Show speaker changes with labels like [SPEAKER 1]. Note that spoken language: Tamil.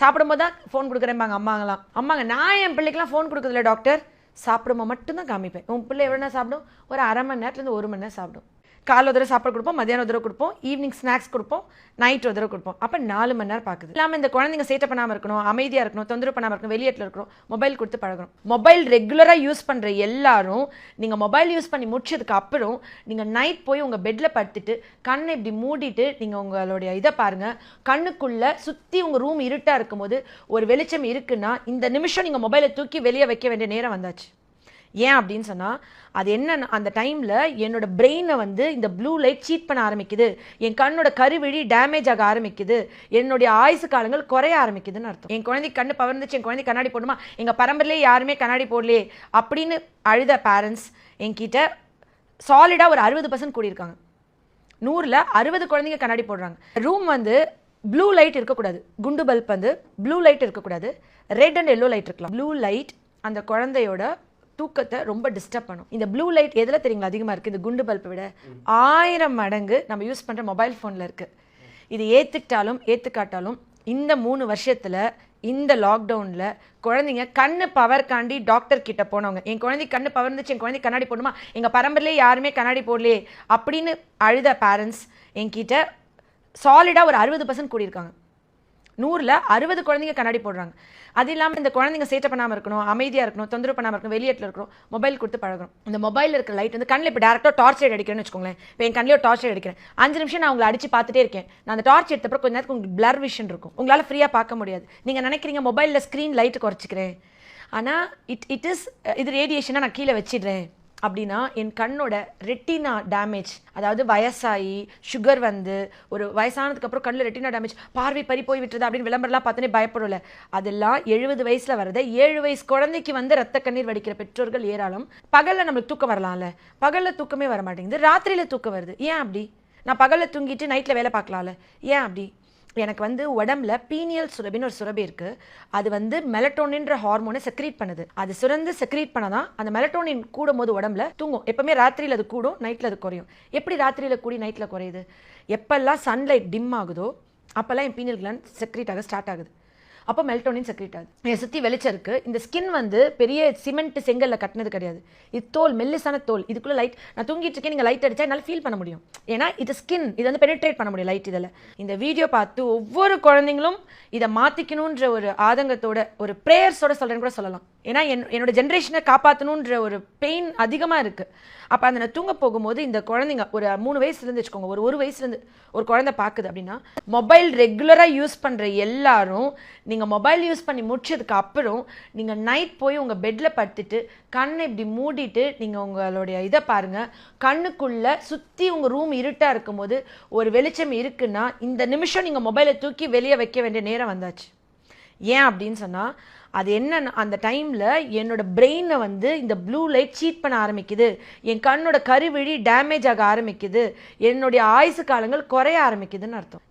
[SPEAKER 1] சாப்பிடும்போது தான் ஃபோன் கொடுக்குறேன்பாங்க அம்மாங்களாம். அம்மாங்க நான் என் பிள்ளைக்கெல்லாம் ஃபோன் கொடுக்குறதில்ல டாக்டர், சாப்பிடும்போது மட்டும்தான் காமிப்பேன். உன் பிள்ளை எவ்வளோ நேரம் சாப்பிடும்? ஒரு அரை மணி நேரத்துலேருந்து 1 மணி நேரம் சாப்பிடும். காலைல ஒரு தடவை சாப்பாடு கொடுப்போம், மதியானம் ஒரு தடவை கொடுப்போம், ஈவினிங் ஸ்நாக்ஸ் கொடுப்போம், நைட் ஒரு தடவை கொடுப்போம். அப்போ 4 மணி நேரம் பார்க்குது. இல்லாமல் இந்த குழந்தைங்க சேட்டை பண்ணாமல் இருக்கணும், அமைதியாக இருக்கணும், தொந்தரவு பண்ணாமல் இருக்கணும், வெளியேட்டில் இருக்கணும், மொபைல் கொடுத்து பழகணும். மொபைல் ரெகுலராக யூஸ் பண்ணுற எல்லாரும் நீங்கள் மொபைல் யூஸ் பண்ணி முடிச்சதுக்கு அப்புறம் நீங்கள் நைட் போய் உங்கள் பெட்டில் படுத்துட்டு கண்ணை இப்படி மூடிட்டு நீங்கள் உங்களுடைய இதை பாருங்கள். கண்ணுக்குள்ளே சுற்றி உங்கள் ரூம் இருட்டாக இருக்கும்போது ஒரு வெளிச்சம் இருக்குன்னா இந்த நிமிஷம் நீங்கள் மொபைலை தூக்கி வெளியே வைக்க வேண்டிய நேரம் வந்தாச்சு. ஏன் அப்படின்னு சொன்னால் அது என்ன, அந்த டைமில் என்னோட பிரெயினை வந்து இந்த ப்ளூ லைட் சீட் பண்ண ஆரம்பிக்குது, என் கண்ணோட கருவிழி டேமேஜ் ஆக ஆரம்பிக்குது, என்னுடைய ஆயுசு காலங்கள் குறைய ஆரம்பிக்குதுன்னு அர்த்தம். என் குழந்தைக்கு கண்ணு பவர்ந்துச்சு, என் குழந்தை கண்ணாடி போடணுமா, எங்கள் பரம்பரையிலே யாருமே கண்ணாடி போடலையே அப்படின்னு அழுத பேரண்ட்ஸ் என்கிட்ட சாலிடாக ஒரு 60% கூடியிருக்காங்க. 100ல் 60 குழந்தைங்க கண்ணாடி போடுறாங்க. ரூம் வந்து ப்ளூ லைட் இருக்கக்கூடாது, குண்டு பல்ப் வந்து ப்ளூ லைட் இருக்கக்கூடாது, ரெட் அண்ட் எல்லோ லைட் இருக்கலாம். ப்ளூ லைட் அந்த குழந்தையோட தூக்கத்தை ரொம்ப டிஸ்டர்ப் பண்ணும். இந்த ப்ளூ லைட் எதில் தெரியுங்களா அதிகமாக இருக்குது? இந்த குண்டு பல்பை விட 1000 மடங்கு நம்ம யூஸ் பண்ணுற மொபைல் ஃபோனில் இருக்குது. இது ஏற்றுக்கிட்டாலும் ஏற்றுக்காட்டாலும் இந்த 3 வருஷத்தில் இந்த லாக்டவுனில் குழந்தைங்க கண்ணு பவர் காண்டி டாக்டர் கிட்ட போனவங்க, என் குழந்தைக்கு கண்ணு பவர் இருந்துச்சு, என் குழந்தைக்கு கண்ணாடி போடணுமா, எங்கள் பரம்பரையிலே யாருமே கண்ணாடி போடலையே அப்படின்னு அழுத பேரண்ட்ஸ் என்கிட்ட சாலிடாக ஒரு 60% கூடியிருக்காங்க. 100ல் 60 குழந்தைங்க கண்ணாடி போடுறாங்க. அது இல்லாமல் இந்த குழந்தைங்க சேட்டை பண்ணாமல் இருக்கணும், அமைதியாக இருக்கணும், தொந்தரவு பண்ணாமல் இருக்கணும், வெளியேட்டில் இருக்கணும், மொபைல் கொடுத்து பழகணும். இந்த மொபைலில் இருக்கிற லைட் வந்து கண்ணில் இப்போ டேரெக்டாக டார்ச் லைட் அடிக்கிறேன்னு வச்சுக்கோங்களேன். இப்போ என் கண்ணிலே டார்ச் லைட் அடிக்கிறேன், 5 நிமிஷம் நான் உங்களை அடிச்சு பார்த்துட்டே இருக்கேன். நான் அந்த டார்ச் எடுத்தப்பறம் கொஞ்ச நேரத்துக்கு உங்களுக்கு பிளர் விஷன் இருக்கும், உங்களால் ஃப்ரீயாக பார்க்க முடியாது. நீங்கள் நினைக்கிறீங்க மொபைலில் ஸ்க்ரீன் லைட்டு குறைச்சிக்கிறேன், ஆனால் இது ரேடியேஷனாக நான் கீழே வச்சிடுறேன் அப்படின்னா என் கண்ணோட ரெட்டினா டேமேஜ், அதாவது வயசாகி சுகர் வந்து ஒரு வயசானதுக்கு அப்புறம் கண்ணில் ரெட்டினா டேமேஜ், பார்வை பறி போய் விட்டுறது அப்படின்னு விளம்பரம்லாம் பார்த்தோன்னே பயப்படல. அதெல்லாம் 70 வயசில் வரதை 7 வயசு குழந்தைக்கு வந்து ரத்த கண்ணீர் வடிக்கிற பெற்றோர்கள் ஏராளம். பகலில் நம்மளுக்கு தூக்கம் வரலாம்ல, பகலில் தூக்கமே வர மாட்டேங்குது, ராத்திரியில் தூக்கம் வருது. ஏன் அப்படி? நான் பகலில் தூங்கிட்டு நைட்டில் வேலை பார்க்கலாம்ல, ஏன் அப்படி? எனக்கு வந்து உடம்புல பீனியல் சுரபின்னு ஒரு சுரபி இருக்குது, அது வந்து மெலட்டோனின்ற ஹார்மோனை செக்ரீட் பண்ணுது. அது சுரந்து செக்ரீட் பண்ணதான் அந்த மெலட்டோனின் கூடும் போது உடம்புல தூங்கும். எப்பவுமே ராத்திரியில் அது கூடும், நைட்டில் அது குறையும். எப்படி ராத்திரியில் கூடி நைட்டில் குறையுது? எப்பெல்லாம் சன்லைட் டிம் ஆகுதோ அப்போல்லாம் என் பீனியல் கிளாண்ட் செக்ரீட் ஆக ஸ்டார்ட் ஆகுது, அப்போ மெல்டோனின் செக்ரீட் ஆகுது. என் சுற்றி வெளிச்சம் இருக்குது. இந்த ஸ்கின் வந்து பெரிய சிமெண்ட் செங்கல்ல கட்டினது கிடையாது, இது தோல், மெல்லிசான தோல். இதுக்குள்ளே லைட், நான் தூங்கிட்டு இருக்கேன், நீங்கள் லைட் அடிச்சா என்னால் ஃபீல் பண்ண முடியும். ஏன்னா இது ஸ்கின், இது வந்து பெனிட்ரேட் பண்ண முடியும் லைட் இதில். இந்த வீடியோ பார்த்து ஒவ்வொரு குழந்தைங்களும் இதை மாற்றிக்கணுன்ற ஒரு ஆதங்கத்தோட, ஒரு ப்ரேயர்ஸோட சொல்கிறேன்னு கூட சொல்லலாம். ஏன்னா என்னோட ஜென்ரேஷனை காப்பாற்றணுன்ற ஒரு பெயின் அதிகமாக இருக்குது. அப்போ அந்த நான் தூங்க போகும்போது இந்த குழந்தைங்க ஒரு 3 வயசுலேருந்து வச்சுக்கோங்க, ஒரு வயசுலேருந்து ஒரு குழந்தை பார்க்குது அப்படின்னா, மொபைல் ரெகுலராக யூஸ் பண்ணுற எல்லாரும் நீங்கள் மொபைல் யூஸ் பண்ணி முடிச்சதுக்கு அப்புறம் நீங்கள் நைட் போய் உங்கள் பெட்டில் படுத்துட்டு கண்ணை இப்படி மூடிட்டு நீங்கள் உங்களுடைய இதை பாருங்கள். கண்ணுக்குள்ளே சுற்றி உங்கள் ரூம் இருட்டாக இருக்கும்போது ஒரு வெளிச்சம் இருக்குன்னா இந்த நிமிஷம் நீங்கள் மொபைலை தூக்கி வெளியே வைக்க வேண்டிய நேரம் வந்தாச்சு. ஏன் அப்படின்னு சொன்னால் அது என்ன, அந்த டைமில் என்னோட பிரெயினை வந்து இந்த ப்ளூ லைட் சீட் பண்ண ஆரம்பிக்குது, என் கண்ணோட கருவிழி டேமேஜ் ஆக ஆரம்பிக்குது, என்னுடைய ஆயுசு காலங்கள் குறைய ஆரம்பிக்குதுன்னு அர்த்தம்.